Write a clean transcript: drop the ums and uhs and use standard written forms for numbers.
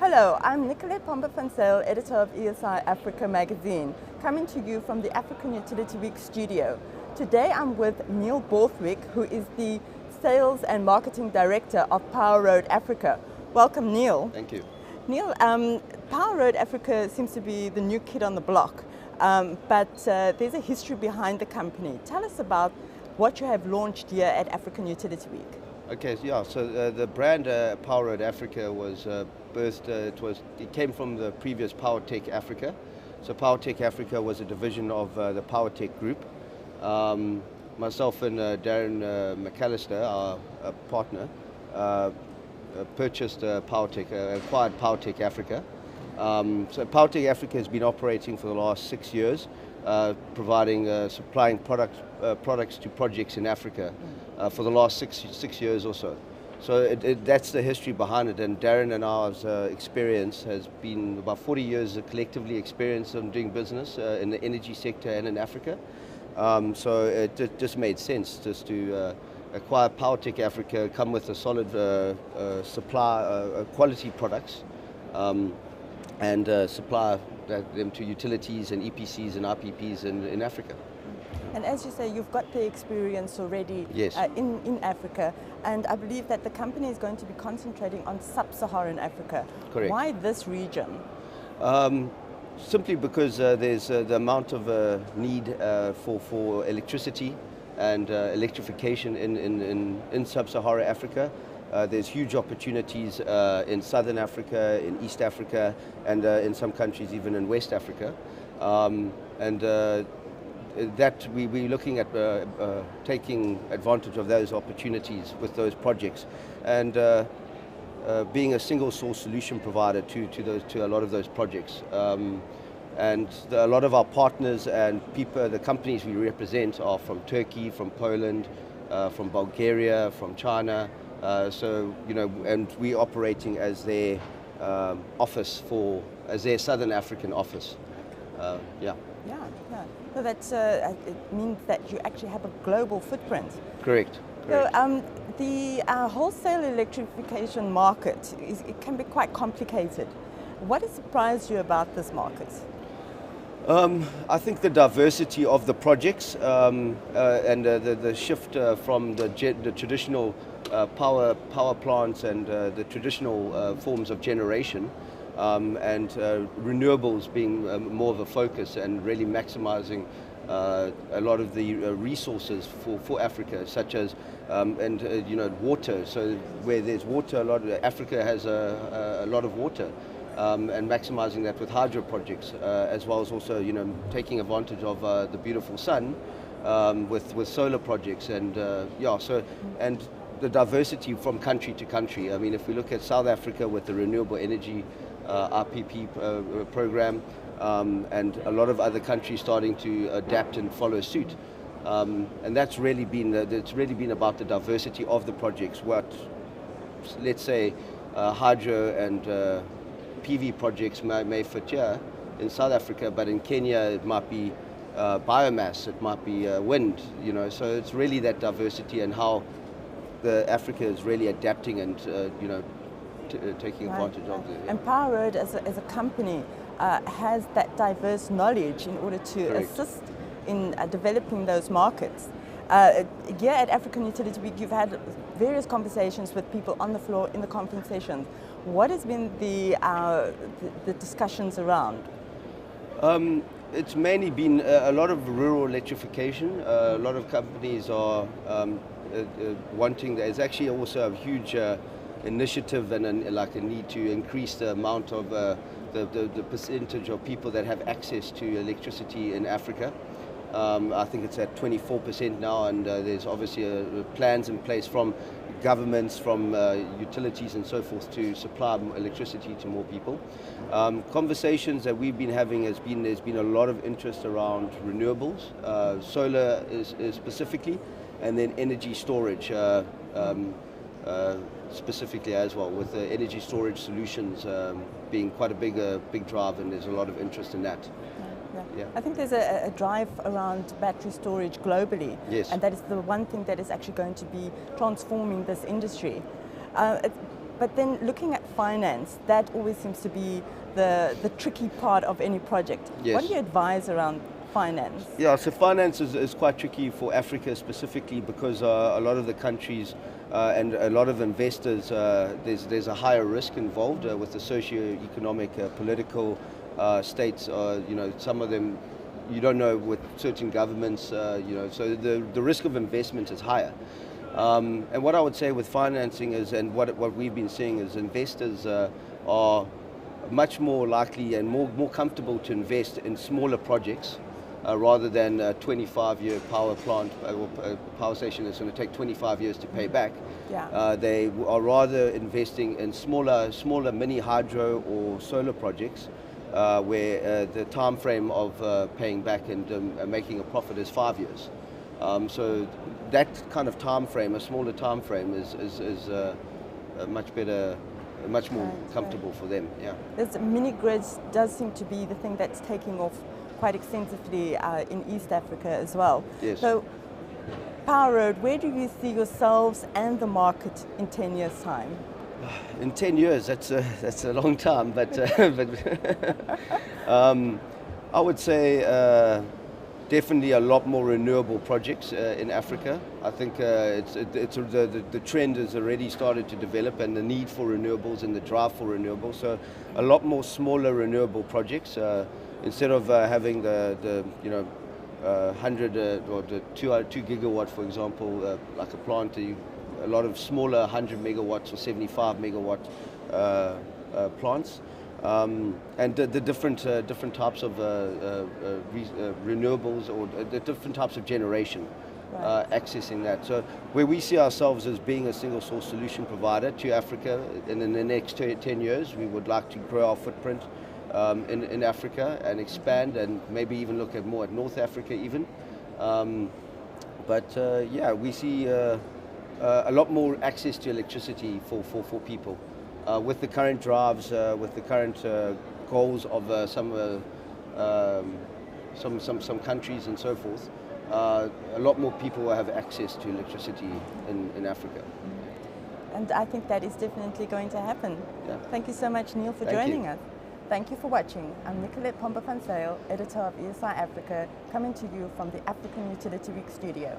Hello, I'm Nicolette Pomba-Van-Sale, editor of ESI Africa magazine, coming to you from the African Utility Week studio. Today I'm with Neil Borthwick, who is the Sales and Marketing Director of Poweroad Africa. Welcome, Neil. Thank you. Neil, Poweroad Africa seems to be the new kid on the block, but there's a history behind the company. Tell us about what you have launched here at African Utility Week. Okay, so the brand Poweroad Africa was birthed. It came from the previous PowerTech Africa. So PowerTech Africa was a division of the PowerTech group. Myself and Darren McAllister, our partner, purchased acquired PowerTech Africa. So PowerTech Africa has been operating for the last 6 years, supplying products to projects in Africa for the last six years or so. So that's the history behind it, and Darren and our experience has been about 40 years of collectively experience in doing business in the energy sector and in Africa. So it just made sense just to acquire PowerTech Africa, come with a solid supply, quality products, and supply them to utilities and EPCs and RPPs in Africa. And as you say, you've got the experience already. Yes. In Africa, and I believe that the company is going to be concentrating on Sub-Saharan Africa. Correct. Why this region? Simply because there's the amount of need for electricity and electrification in Sub-Saharan Africa. There's huge opportunities in Southern Africa, in East Africa, and in some countries even in West Africa. That we're looking at taking advantage of those opportunities with those projects, and being a single source solution provider to a lot of those projects. And a lot of our partners and people, the companies we represent, are from Turkey, from Poland, from Bulgaria, from China. So and we're operating as their office as their Southern African office. Yeah. Yeah. So that's, it means that you actually have a global footprint. Correct. So the wholesale electrification market, it can be quite complicated. What has surprised you about this market? I think the diversity of the projects and the shift from the traditional power plants and the traditional forms of generation, and renewables being more of a focus, and really maximizing a lot of the resources for Africa, such as water. So where there's water, Africa has a lot of water, and maximizing that with hydro projects, as well as also taking advantage of the beautiful sun with solar projects, and and the diversity from country to country. I mean, if we look at South Africa with the renewable energy RPP program, and a lot of other countries starting to adapt and follow suit, and that's really been about the diversity of the projects. What, let's say, hydro and PV projects may fit here in South Africa, but in Kenya it might be biomass, it might be wind. So it's really that diversity and how Africa is really adapting and taking advantage of it. And Poweroad as a company has that diverse knowledge in order to Correct. assist in developing those markets. Here at African Utility Week, you've had various conversations with people on the floor in the conference sessions. What has been the discussions around? It's mainly been a lot of rural electrification. A lot of companies are wanting. There's actually also a huge initiative and a need to increase the amount of the percentage of people that have access to electricity in Africa. I think it's at 24% now, and there's obviously plans in place from governments, from utilities and so forth, to supply electricity to more people. Conversations that we've been having there's been a lot of interest around renewables, solar is specifically, and then energy storage specifically as well, with the energy storage solutions being quite a big drive, and there's a lot of interest in that. Yeah. I think there's a drive around battery storage globally, yes. And that is the one thing that is actually going to be transforming this industry. But then looking at finance, that always seems to be the tricky part of any project. Yes. What do you advise around finance? Yeah, so finance is quite tricky for Africa specifically because a lot of the countries and a lot of investors, there's a higher risk involved with the socio-economic, political states. Some of them you don't know with certain governments, so the risk of investment is higher. And what I would say with financing is, and what we've been seeing is investors are much more likely and more comfortable to invest in smaller projects rather than a 25-year power plant or power station that's going to take 25 years to pay back. Yeah. They are rather investing in smaller mini hydro or solar projects where the time frame of paying back and making a profit is 5 years. So that kind of time frame, a smaller time frame, is much better, much more comfortable for them. Yeah. This mini grids does seem to be the thing that's taking off quite extensively in East Africa as well. Yes. So, Poweroad, where do you see yourselves and the market in 10 years' time? In 10 years, that's a long time, but I would say definitely a lot more renewable projects in Africa. I think the trend has already started to develop, and the need for renewables and the drive for renewables. So a lot more smaller renewable projects instead of having the 100 or the 2 gigawatt, for example, like a plant. A lot of smaller 100 megawatts or 75 megawatt plants. And the different types of renewables or the different types of generation, accessing that. So where we see ourselves as being a single source solution provider to Africa, and in the next 10 years we would like to grow our footprint in Africa and expand, and maybe even look at more at North Africa even. Yeah, we see a lot more access to electricity for people. With the current drives, with the current goals of some countries and so forth, a lot more people will have access to electricity in Africa. And I think that is definitely going to happen. Yeah. Thank you so much, Neil, for joining us. Thank you for watching. I'm Nicolette Pomba van Zyl, editor of ESI Africa, coming to you from the African Utility Week studio.